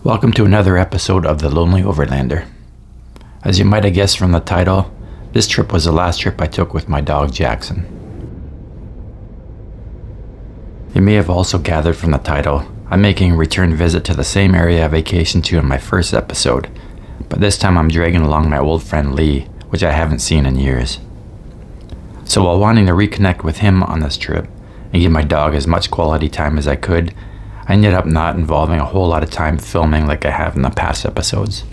Welcome to another episode of The Lonely Overlander. As you might have guessed from the title, this trip was the last trip I took with my dog Jackson. You may have also gathered from the title, I'm making a return visit to the same area I vacationed to in my first episode, but this time I'm dragging along my old friend Lee, which I haven't seen in years. So while wanting to reconnect with him on this trip and give my dog as much quality time as I could, I ended up not involving a whole lot of time filming like I have in the past episodes.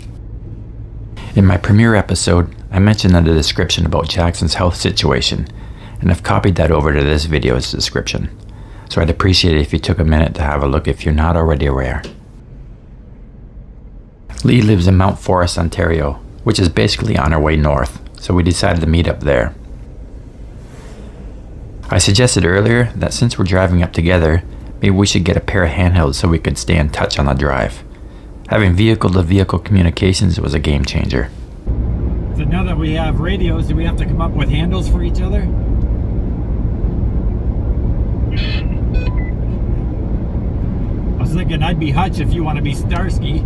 In my premiere episode, I mentioned in the description about Jackson's health situation, and I've copied that over to this video's description, so I'd appreciate it if you took a minute to have a look if you're not already aware. Lee lives in Mount Forest, Ontario, which is basically on our way north, so we decided to meet up there. I suggested earlier that since we're driving up together, maybe we should get a pair of handhelds so we could stay in touch on the drive. Having vehicle-to-vehicle communications was a game changer. So now that we have radios, do we have to come up with handles for each other? I was thinking I'd be Hutch if you want to be Starsky.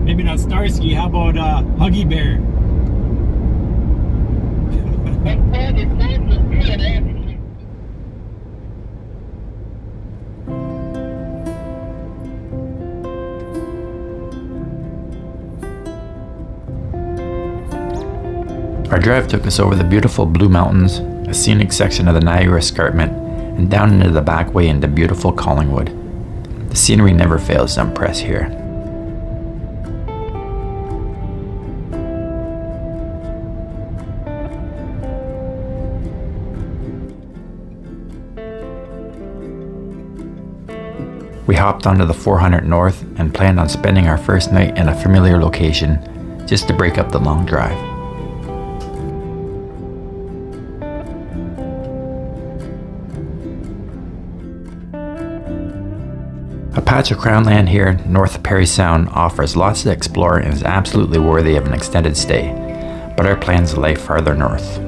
Maybe not Starsky, how about Huggy Bear? Our drive took us over the beautiful Blue Mountains, a scenic section of the Niagara Escarpment, and down into the back way into beautiful Collingwood. The scenery never fails to impress here. We hopped onto the 400 North and planned on spending our first night in a familiar location just to break up the long drive. A patch of CrownLand here north of Parry Sound offers lots to explore and is absolutely worthy of an extended stay, but our plans lay farther north.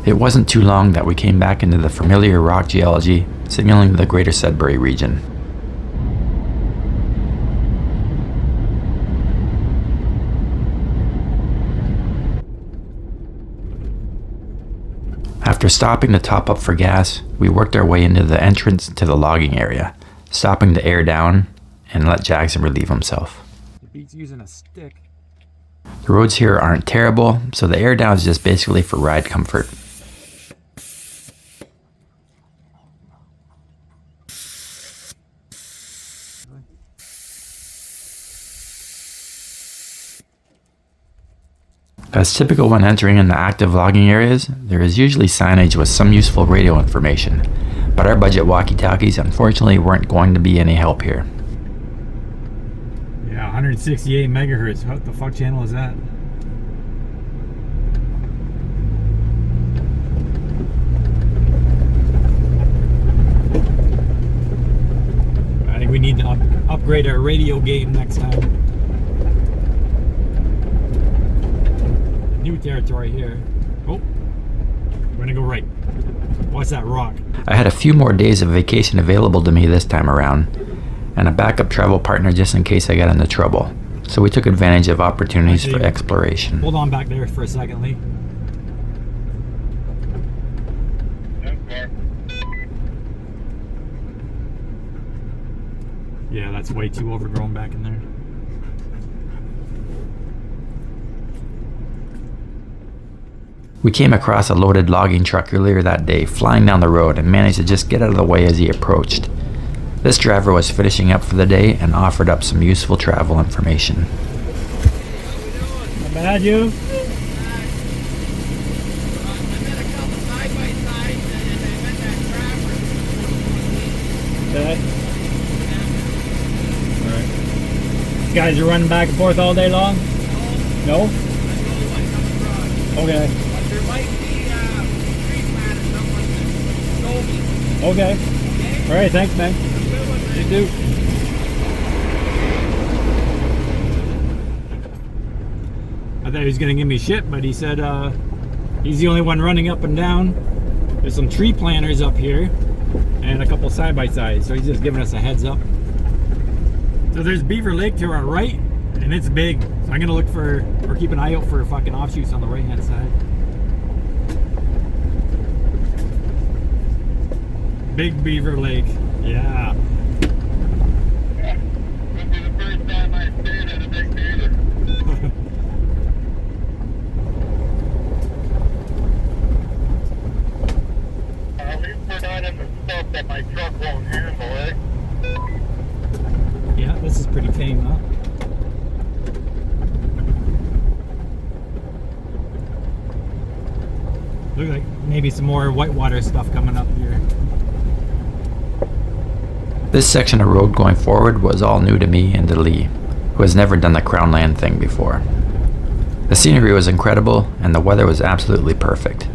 It wasn't too long that we came back into the familiar rock geology, signaling the greater Sudbury region. After stopping to top up for gas, we worked our way into the entrance to the logging area, stopping to air down and let Jackson relieve himself. It beats using a stick. The roads here aren't terrible, so the air down is just basically for ride comfort. As typical when entering in the active logging areas, there is usually signage with some useful radio information, but our budget walkie-talkies unfortunately weren't going to be any help here. Yeah, 168 megahertz. What the fuck channel is that? I think we need to upgrade our radio game next time. New territory here. Oh, we're gonna go right. What's that rock? I had a few more days of vacation available to me this time around, and a backup travel partner just in case I got into trouble. so we took advantage of opportunities for Actually, exploration. Hold on back there for a second, Lee. Yeah, that's way too overgrown back in there. We came across a loaded logging truck earlier that day, flying down the road, and managed to just get out of the way as he approached. This driver was finishing up for the day and offered up some useful travel information. Not bad, you? I met a couple side-by-sides and I met that trapper. Okay. Alright. These guys are running back and forth all day long? No? That's the only one coming across. Okay. But there might be tree plant or someone that told me. Okay. Okay? Alright, thanks, man. Have a good one, man. You too. I thought he was gonna give me shit, but he said he's the only one running up and down. There's some tree planters up here and a couple side-by-sides, so he's just giving us a heads up. So there's Beaver Lake to our right, and it's big. So I'm gonna look for, or keep an eye out for fucking offshoots on the right-hand side. Big Beaver Lake, yeah. This is the first time I stayed at a big beaver. At least we're not in the stuff that my truck won't handle, eh? Yeah, this is pretty tame, huh? Look like maybe some more whitewater stuff coming up here. This section of road going forward was all new to me and to Lee, who has never done the CrownLand thing before. The scenery was incredible and the weather was absolutely perfect.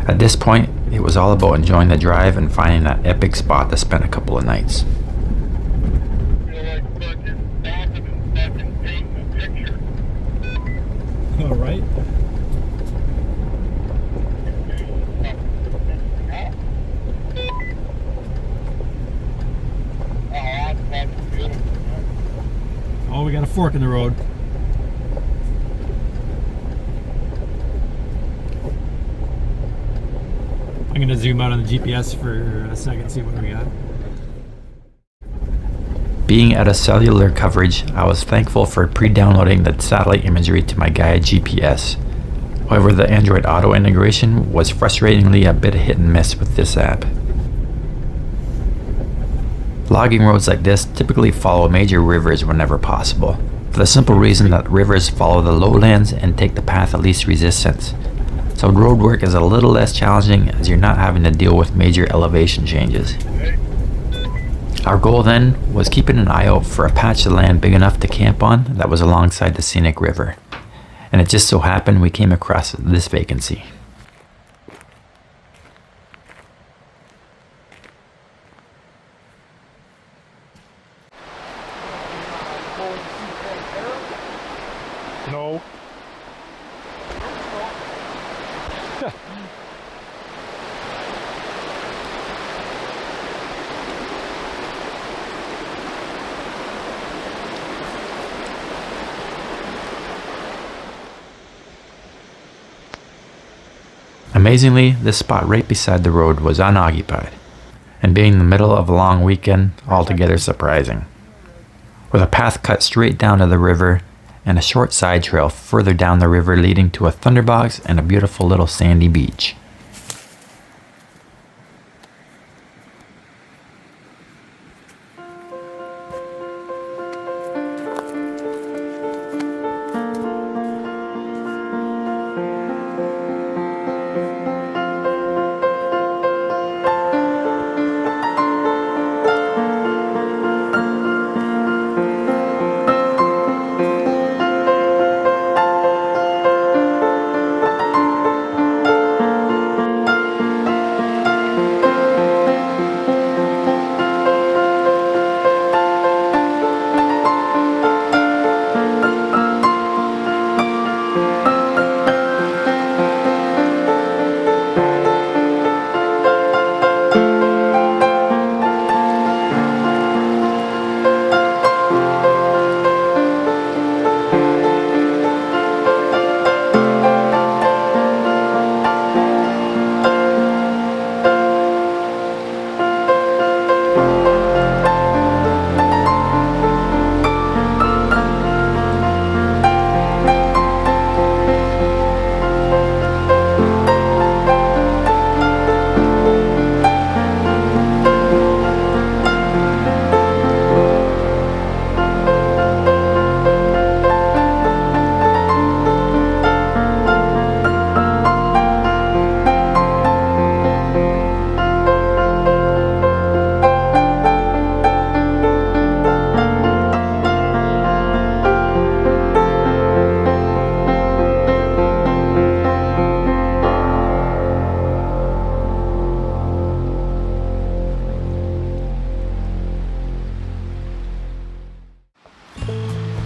At this point, it was all about enjoying the drive and finding that epic spot to spend a couple of nights. I feel like fucking stopping and fucking painting a picture. All right. Oh, that's fucking beautiful, man. Oh, we got a fork in the road. I'm gonna zoom out on the GPS for a second, see what we got. Being out of cellular coverage, I was thankful for pre-downloading the satellite imagery to my Gaia GPS. However, the Android Auto integration was frustratingly a bit hit and miss with this app. Logging roads like this typically follow major rivers whenever possible, for the simple reason that rivers follow the lowlands and take the path of least resistance. So road work is a little less challenging as you're not having to deal with major elevation changes. Our goal then was keeping an eye out for a patch of land big enough to camp on that was alongside the scenic river. And it just so happened we came across this vacancy. No. Amazingly, this spot right beside the road was unoccupied, and being in the middle of a long weekend, altogether surprising. With a path cut straight down to the river, and a short side trail further down the river leading to a thunderbox and a beautiful little sandy beach.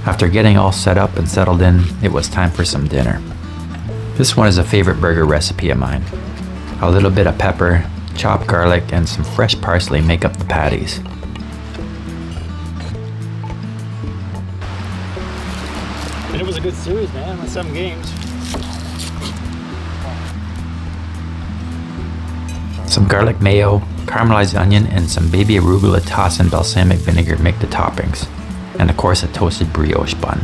After getting all set up and settled in, it was time for some dinner. This one is a favorite burger recipe of mine. A little bit of pepper, chopped garlic, and some fresh parsley make up the patties. And it was a good series, man, with 7 games. Some garlic mayo, caramelized onion, and some baby arugula tossed in balsamic vinegar make the toppings. And of course a toasted brioche bun.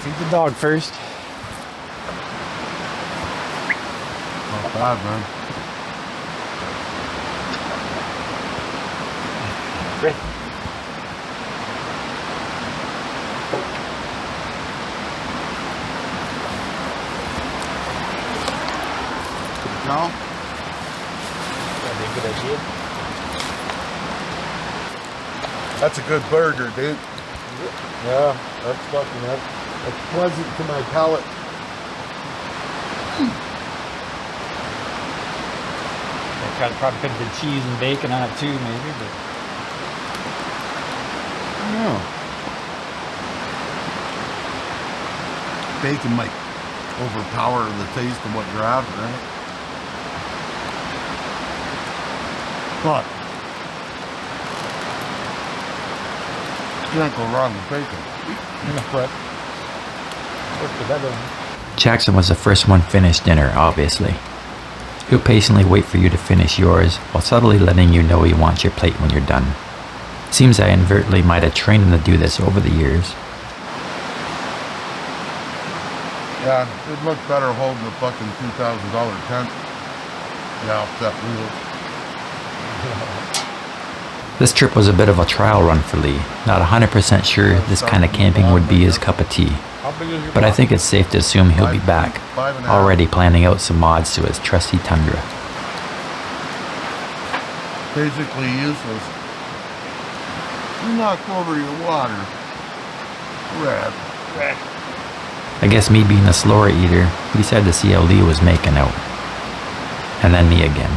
Feed the dog first. Not bad, man. Great. No? That'd be a good idea. That's a good burger, dude. Yeah, that's pleasant to my palate. Probably could have been cheese and bacon on it too, maybe, but Yeah. Bacon might overpower the taste of what you're after, right? But you can't go wrong with bacon. Jackson was the first one finished dinner, obviously. He'll patiently wait for you to finish yours while subtly letting you know he wants your plate when you're done. Seems I inadvertently might have trained him to do this over the years. Yeah, it'd look better holding a fucking $2,000 tent. Yeah, off that wheel. This trip was a bit of a trial run for Lee. Not 100% sure this kind of camping would be his cup of tea. But I think it's safe to assume he'll be back, already planning out some mods to his trusty Tundra. Basically useless. You knocked over your water. Red. I guess me being a slower eater, he decided to see how Lee was making out. And then me again.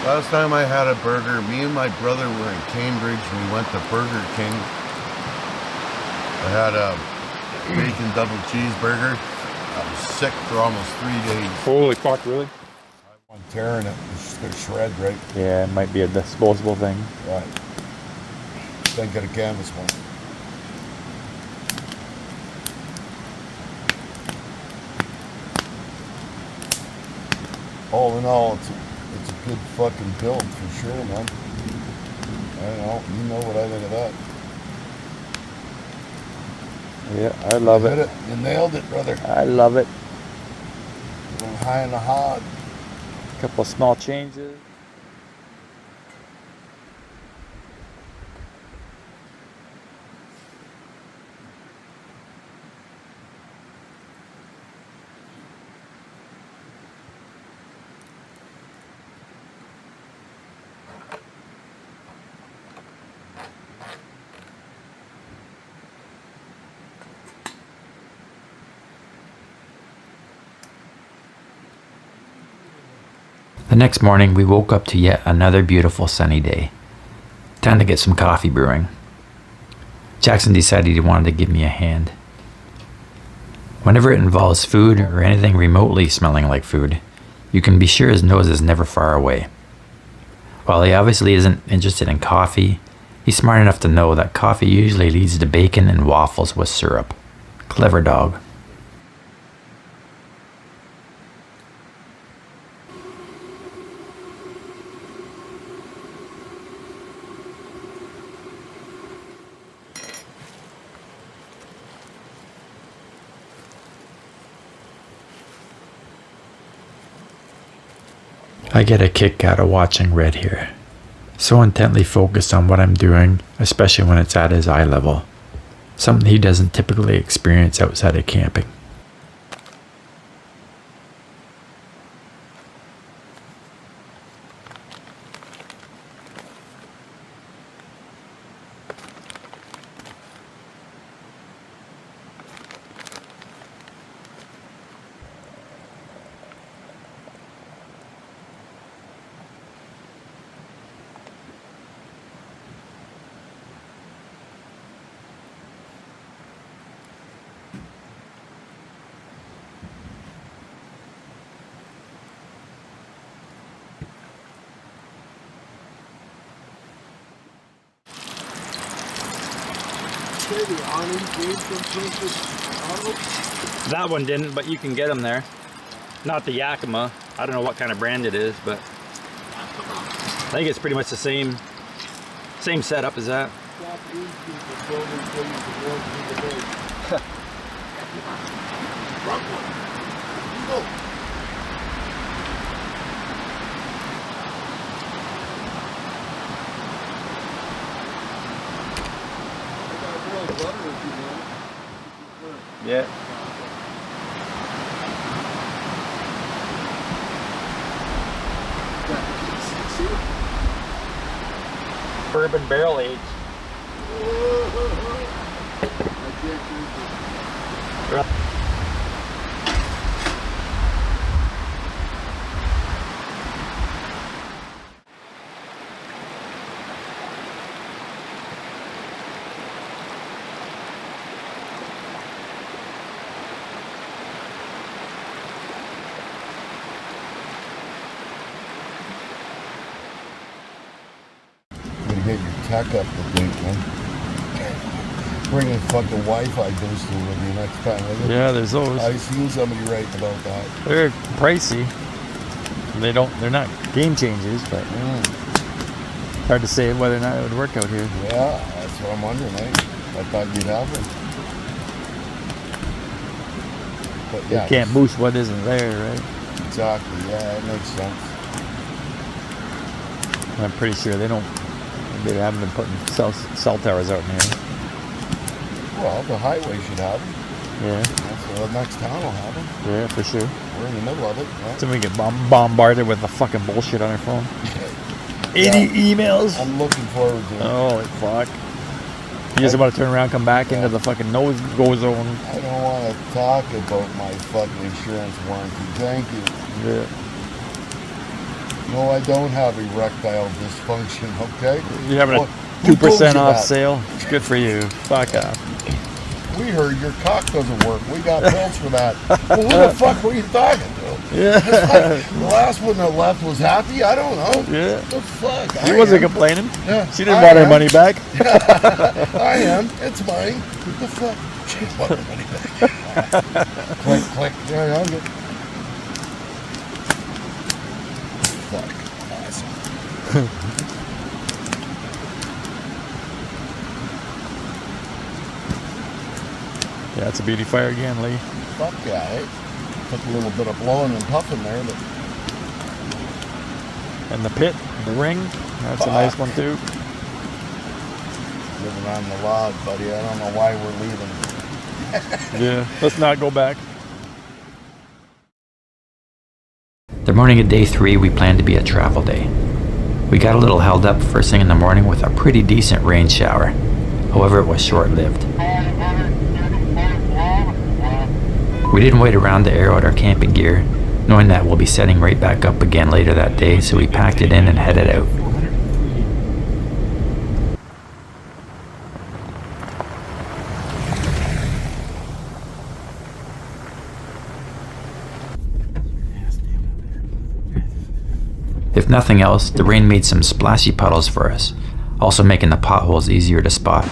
Last time I had a burger, me and my brother were in Cambridge and we went to Burger King. I had a bacon double cheeseburger. I was sick for almost 3 days. holy fuck, really? I'm tearing it. It's gonna shred, right? Yeah, it might be a disposable thing. Right. Then get a canvas one. All in all, it's a good fucking build for sure, man. I don't know. You know what I think of that. Yeah, I love You hit it. You nailed it, brother. I love it. Going high in the hog. Couple small changes. The next morning, we woke up to yet another beautiful sunny day. Time to get some coffee brewing. Jackson decided he wanted to give me a hand. Whenever it involves food or anything remotely smelling like food, you can be sure his nose is never far away. While he obviously isn't interested in coffee, he's smart enough to know that coffee usually leads to bacon and waffles with syrup. Clever dog. I get a kick out of watching Red here. So intently focused on what I'm doing, especially when it's at his eye level. Something he doesn't typically experience outside of camping. The awning came from Princess Auto? That one didn't, but you can get them there. Not the Yakima. I don't know what kind of brand it is, but I think it's pretty much the same setup as that. Stop these people building things to go through the day. Wrong one. Go. Butter if you want. Yeah. Bourbon barrel aged. Get your tech up to date, man. Bring a fucking Wi-Fi booster with you next time. Yeah, there's those. I seen somebody writing about that. They're pricey. They're not game changers, but hard to say whether or not it would work out here. Yeah, that's what I'm wondering, eh? I thought you'd have them. But yeah, You can't boost what isn't there, right? exactly. Yeah, it makes sense. I'm pretty sure they haven't been putting cell towers out in here. Well, the highway should have them. Yeah, That's the next town will have them. yeah, for sure. We're in the middle of it. Right? So we get bombarded with the fucking bullshit on our phone. Yeah. 80 emails. I'm looking forward to it. Holy fuck. You just about to turn around, come back into the fucking no-go zone. I don't want to talk about my fucking insurance warranty. Thank you. Yeah. No, I don't have erectile dysfunction, okay? You're having a Who told 2% you off that? sale. It's good for you. Fuck off. We heard your cock doesn't work. We got pills for that. Well, who the fuck were you talking to? Yeah. The last one that left was happy? I don't know. Yeah. What the fuck? She wasn't complaining. Yeah, She didn't I want her am. money back. I am. It's mine. What the fuck? She want her money back. Click, click. Yeah, I'll get. Fuck. Awesome. Yeah, it's a beauty fire again, Lee. Fuck yeah, eh? Took a little bit of blowing and puffing there, but And the pit, the ring, that's a nice one too. living on the log, buddy. I don't know why we're leaving. Yeah, let's not go back. The morning of day 3, we planned to be a travel day. We got a little held up first thing in the morning with a pretty decent rain shower. However, it was short-lived. We didn't wait around to air out our camping gear, knowing that we'll be setting right back up again later that day, so we packed it in and headed out. If nothing else, the rain made some splashy puddles for us, also making the potholes easier to spot.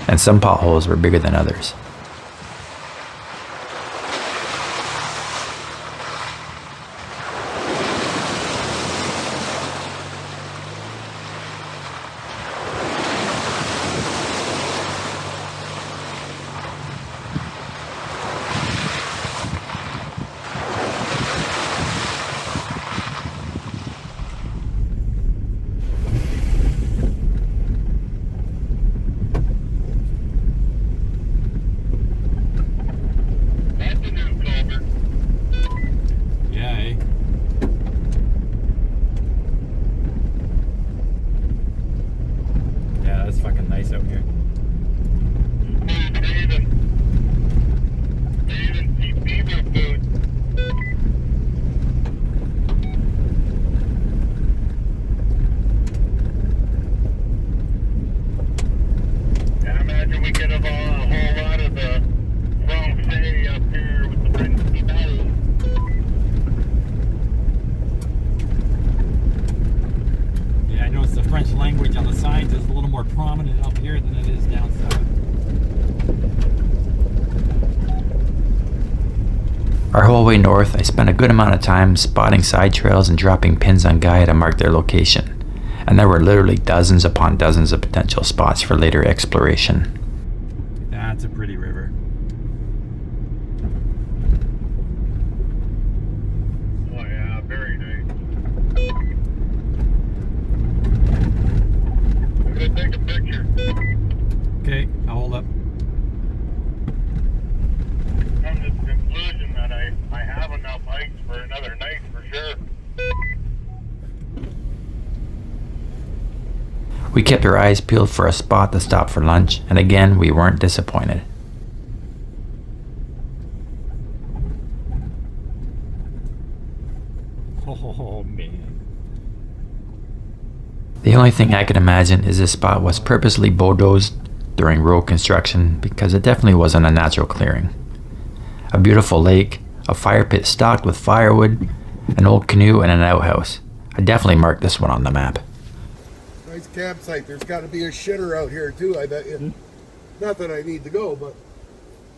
And some potholes were bigger than others. whole way north, I spent a good amount of time spotting side trails and dropping pins on Gaia to mark their location, and there were literally dozens upon dozens of potential spots for later exploration. That's a pretty river. Oh yeah, very nice. I'm gonna take a picture. Okay, I'll hold up. Come to the conclusion that I have enough ice for another night for sure. We kept our eyes peeled for a spot to stop for lunch, and again, we weren't disappointed. Oh man. The only thing I could imagine is this spot was purposely bulldozed during road construction because it definitely wasn't a natural clearing. A beautiful lake, a fire pit stocked with firewood, an old canoe, and an outhouse. I definitely marked this one on the map. Nice campsite. There's got to be a shitter out here too, I bet you. Not that I need to go, but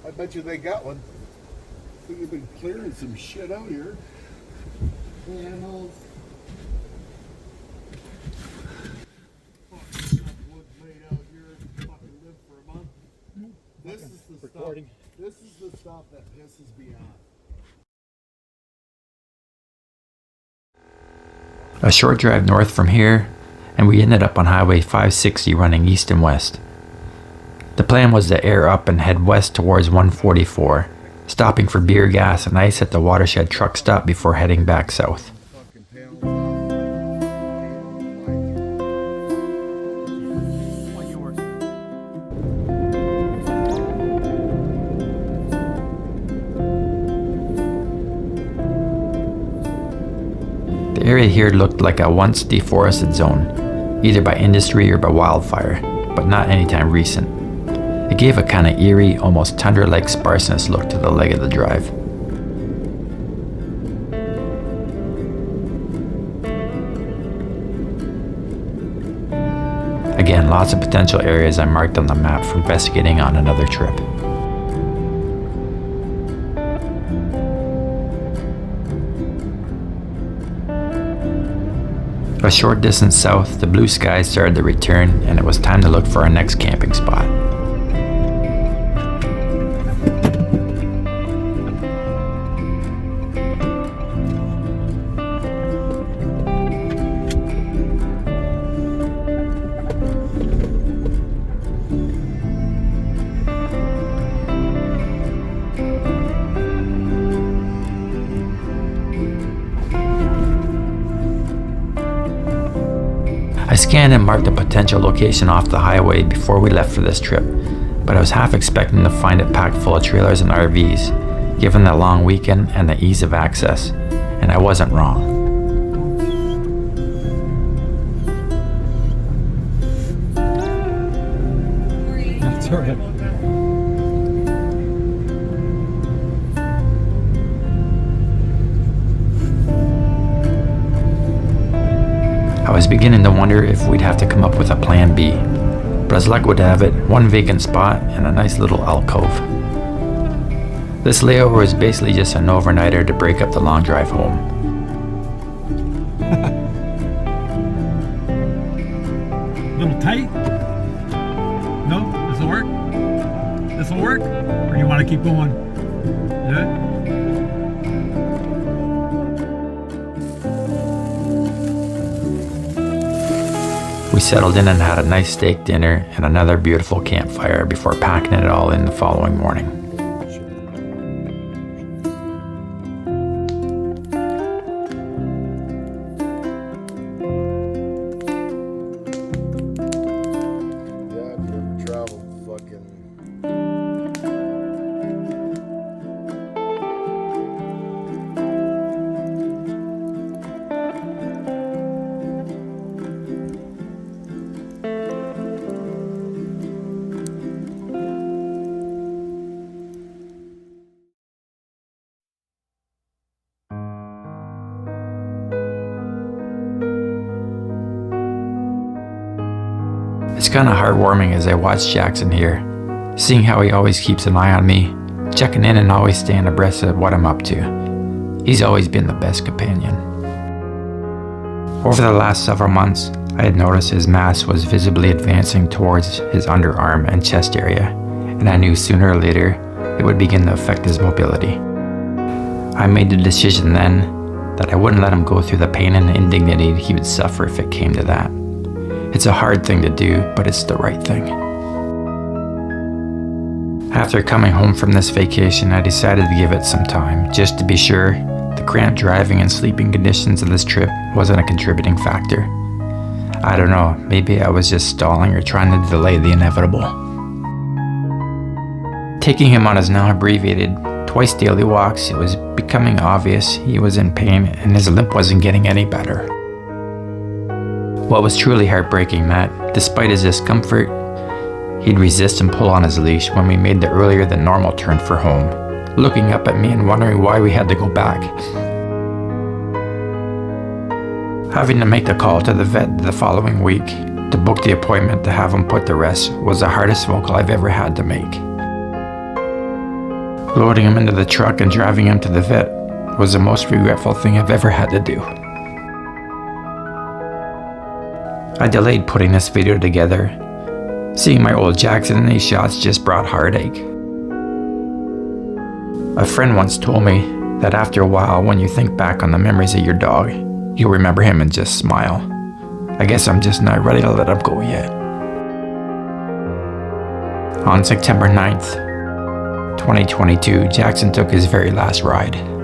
I bet you they got one. I think they've been clearing some shit out here. Animals. Wood made out here, fucking live for a month. This is the stuff. This is the stuff that pisses me off. A short drive north from here, and we ended up on Highway 560 running east and west. The plan was to air up and head west towards 144, stopping for beer, gas, and ice at the Watershed truck stop before heading back south. Fucking tail. The area here looked like a once deforested zone, either by industry or by wildfire, but not anytime recent. It gave a kind of eerie, almost tundra-like sparseness look to the leg of the drive. Again, lots of potential areas I marked on the map for investigating on another trip. A short distance south, the blue skies started to return, and it was time to look for our next camping spot. I scanned and marked a potential location off the highway before we left for this trip, but I was half expecting to find it packed full of trailers and RVs, given the long weekend and the ease of access, and I wasn't wrong. That's all right. I was beginning to wonder if we'd have to come up with a plan B, but as luck would have it, one vacant spot and a nice little alcove. This layover was basically just an overnighter to break up the long drive home. Little tight? No? This'll work? This'll work? Or you want to keep going? Yeah? We settled in and had a nice steak dinner and another beautiful campfire before packing it all in the following morning. Yeah, if you ever traveled fucking It's kind of heartwarming as I watch Jackson here, seeing how he always keeps an eye on me, checking in and always staying abreast of what I'm up to. He's always been the best companion. Over the last several months, I had noticed his mass was visibly advancing towards his underarm and chest area, and I knew sooner or later it would begin to affect his mobility. I made the decision then that I wouldn't let him go through the pain and indignity he would suffer if it came to that. It's a hard thing to do, but it's the right thing. After coming home from this vacation, I decided to give it some time, just to be sure the cramped driving and sleeping conditions of this trip wasn't a contributing factor. I don't know, maybe I was just stalling or trying to delay the inevitable. Taking him on his now abbreviated twice daily walks, it was becoming obvious he was in pain and his limp wasn't getting any better. What was truly heartbreaking that, despite his discomfort, he'd resist and pull on his leash when we made the earlier than normal turn for home, looking up at me and wondering why we had to go back. Having to make the call to the vet the following week to book the appointment to have him put to rest was the hardest phone call I've ever had to make. Loading him into the truck and driving him to the vet was the most regretful thing I've ever had to do. I delayed putting this video together. Seeing my old Jackson in these shots just brought heartache. A friend once told me that after a while, when you think back on the memories of your dog, you'll remember him and just smile. I guess I'm just not ready to let him go yet. On September 9th, 2022, Jackson took his very last ride.